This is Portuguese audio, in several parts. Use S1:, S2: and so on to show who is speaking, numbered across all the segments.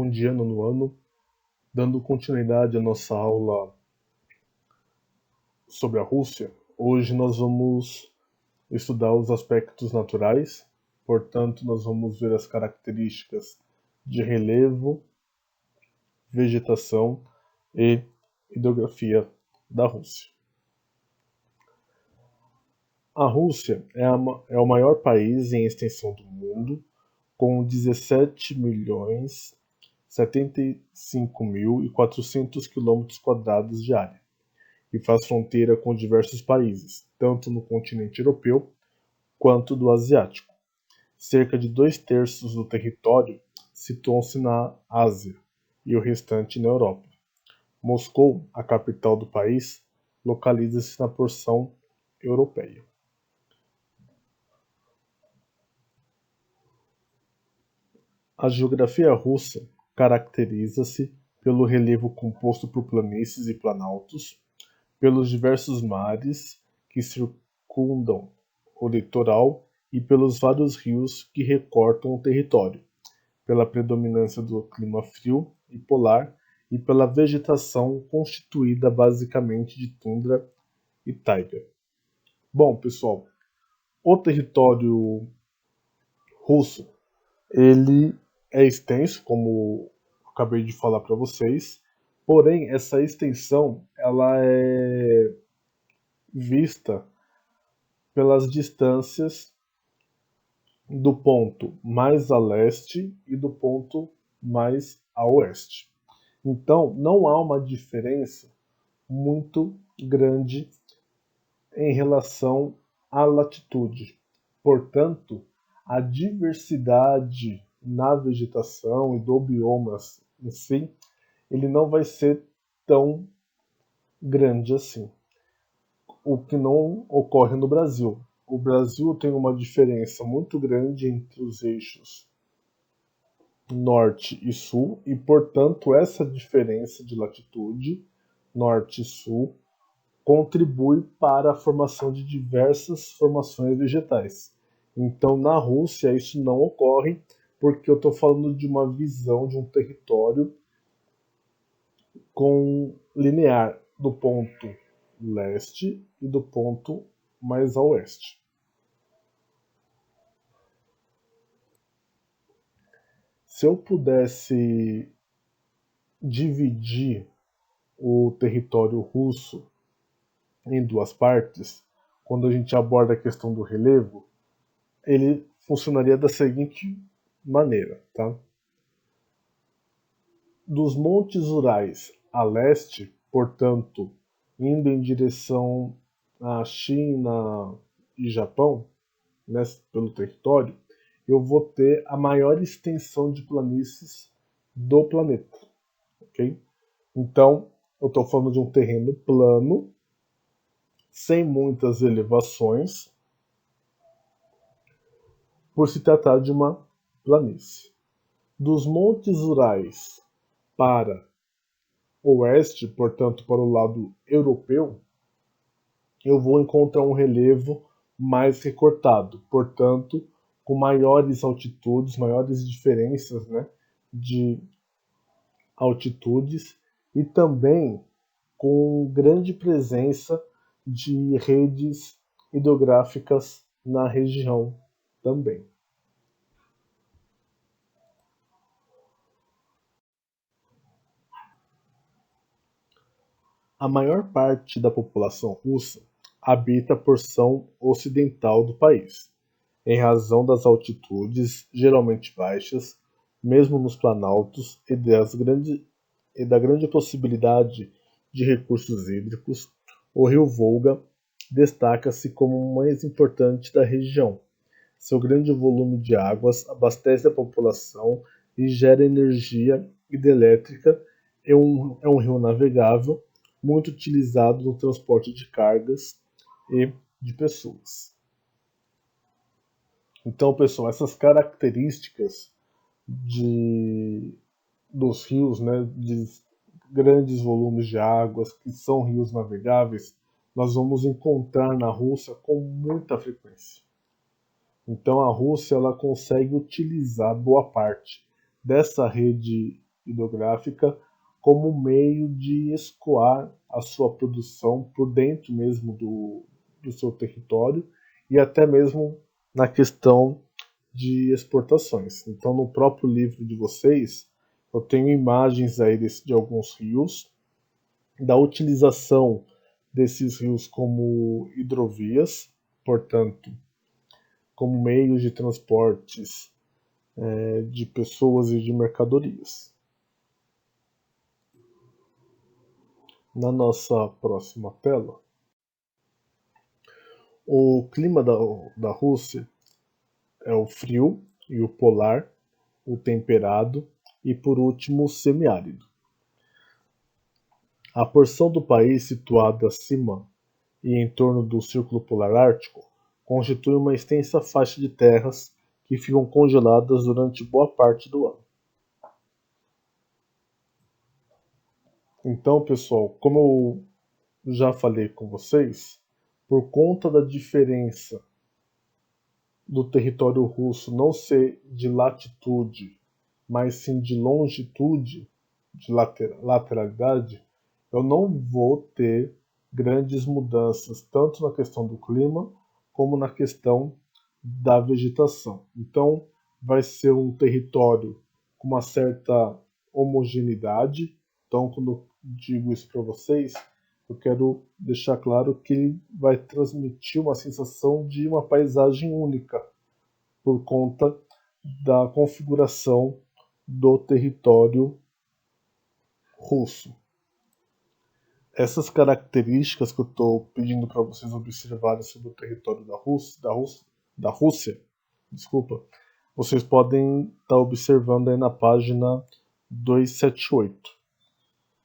S1: Bom dia, nono ano. Dando continuidade à nossa aula sobre a Rússia, hoje nós vamos estudar os aspectos naturais, portanto, nós vamos ver as características de relevo, vegetação e hidrografia da Rússia. A Rússia é o maior país em extensão do mundo, com 17.075.400 km² de área, e faz fronteira com diversos países, tanto no continente europeu quanto do asiático. Cerca de 2/3 do território situam-se na Ásia e o restante na Europa. Moscou, a capital do país, localiza-se na porção europeia. A geografia russa caracteriza-se pelo relevo composto por planícies e planaltos, pelos diversos mares que circundam o litoral e pelos vários rios que recortam o território, pela predominância do clima frio e polar e pela vegetação constituída basicamente de tundra e taiga. Bom, pessoal, o território russo, ele é extenso, como acabei de falar para vocês, porém essa extensão ela é vista pelas distâncias do ponto mais a leste e do ponto mais a oeste. Então, não há uma diferença muito grande em relação à latitude. Portanto, a diversidade na vegetação e do bioma em si, ele não vai ser tão grande assim. O que não ocorre no Brasil. O Brasil tem uma diferença muito grande entre os eixos norte e sul, e, portanto, essa diferença de latitude, norte e sul, contribui para a formação de diversas formações vegetais. Então, na Rússia, isso não ocorre, porque eu estou falando de uma visão de um território com linear do ponto leste e do ponto mais a oeste. Se eu pudesse dividir o território russo em duas partes, quando a gente aborda a questão do relevo, ele funcionaria da seguinte maneira, tá? Dos montes Urais a leste, portanto, indo em direção à China e Japão, né, pelo território, eu vou ter a maior extensão de planícies do planeta, ok? Então, eu estou falando de um terreno plano, sem muitas elevações, por se tratar de uma planície. Dos montes Urais para o oeste, portanto, para o lado europeu, eu vou encontrar um relevo mais recortado, portanto, com maiores altitudes, maiores diferenças, né, de altitudes, e também com grande presença de redes hidrográficas na região também. A maior parte da população russa habita a porção ocidental do país, em razão das altitudes geralmente baixas, mesmo nos planaltos, e da grande possibilidade de recursos hídricos. O rio Volga destaca-se como o mais importante da região. Seu grande volume de águas abastece a população e gera energia hidrelétrica. É um rio navegável, muito utilizado no transporte de cargas e de pessoas. Então, pessoal, essas características dos rios, né, de grandes volumes de águas, que são rios navegáveis, nós vamos encontrar na Rússia com muita frequência. Então, a Rússia ela consegue utilizar boa parte dessa rede hidrográfica como meio de escoar a sua produção por dentro mesmo do seu território e até mesmo na questão de exportações. Então, no próprio livro de vocês, eu tenho imagens aí de alguns rios, da utilização desses rios como hidrovias, portanto, como meios de transportes de pessoas e de mercadorias. Na nossa próxima tela, o clima da Rússia é o frio e o polar, o temperado e, por último, o semiárido. A porção do país situada acima e em torno do Círculo Polar Ártico constitui uma extensa faixa de terras que ficam congeladas durante boa parte do ano. Então, pessoal, como eu já falei com vocês, por conta da diferença do território russo não ser de latitude, mas sim de longitude, de lateralidade, eu não vou ter grandes mudanças tanto na questão do clima como na questão da vegetação. Então, vai ser um território com uma certa homogeneidade. Então, quando eu digo isso para vocês, eu quero deixar claro que ele vai transmitir uma sensação de uma paisagem única por conta da configuração do território russo. Essas características que eu estou pedindo para vocês observarem sobre o território da Rússia, desculpa, vocês podem estar observando aí na página 278,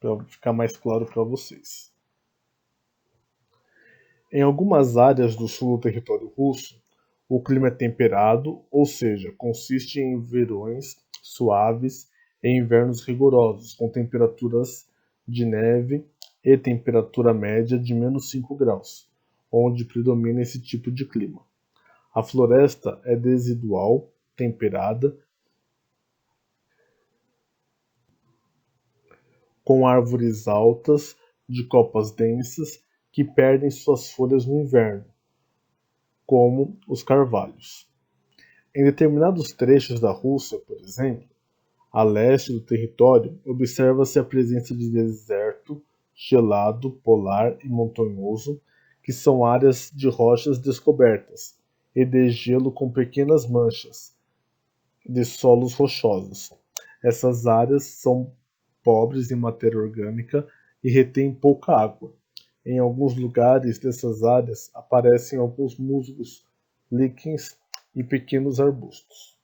S1: para ficar mais claro para vocês. Em algumas áreas do sul do território russo, o clima é temperado, ou seja, consiste em verões suaves e invernos rigorosos, com temperaturas de neve e temperatura média de -5 graus, onde predomina esse tipo de clima. A floresta é decidual, temperada, com árvores altas, de copas densas, que perdem suas folhas no inverno, como os carvalhos. Em determinados trechos da Rússia, por exemplo, a leste do território, observa-se a presença de deserto gelado, polar e montanhoso, que são áreas de rochas descobertas, e de gelo com pequenas manchas de solos rochosos. Essas áreas são pobres em matéria orgânica e retêm pouca água. Em alguns lugares dessas áreas aparecem alguns musgos, líquens e pequenos arbustos.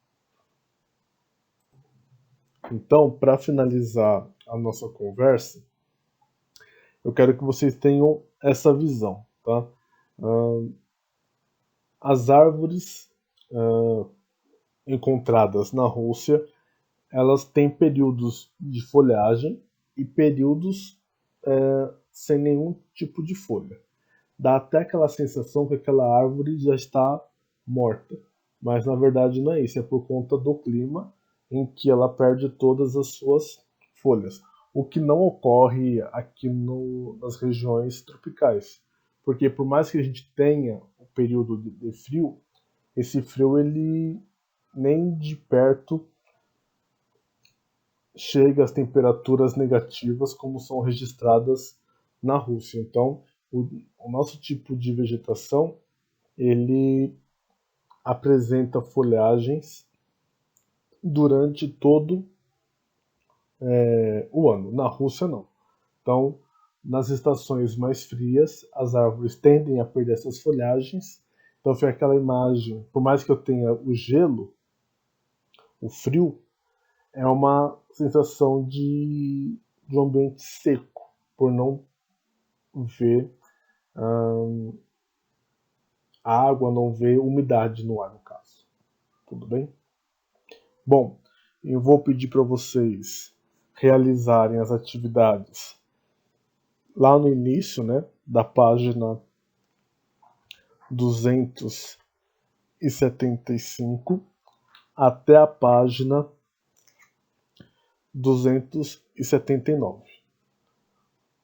S1: Então, para finalizar a nossa conversa, eu quero que vocês tenham essa visão, tá? As árvores encontradas na Rússia, elas têm períodos de folhagem e períodos sem nenhum tipo de folha. Dá até aquela sensação que aquela árvore já está morta, mas na verdade não é isso, é por conta do clima em que ela perde todas as suas folhas, o que não ocorre aqui nas regiões tropicais, porque por mais que a gente tenha um período de frio, esse frio ele nem de perto chega às temperaturas negativas como são registradas na Rússia. Então, o nosso tipo de vegetação ele apresenta folhagens durante todo o ano. Na Rússia, não. Então, nas estações mais frias, as árvores tendem a perder essas folhagens. Então, fica aquela imagem, por mais que eu tenha o gelo, o frio, é uma sensação de um ambiente seco, por não ver água, não ver umidade no ar, no caso. Tudo bem? Bom, eu vou pedir para vocês realizarem as atividades lá no início, né, da página 275 até a página 279.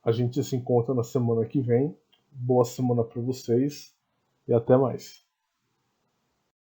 S1: A gente se encontra na semana que vem. Boa semana para vocês e até mais.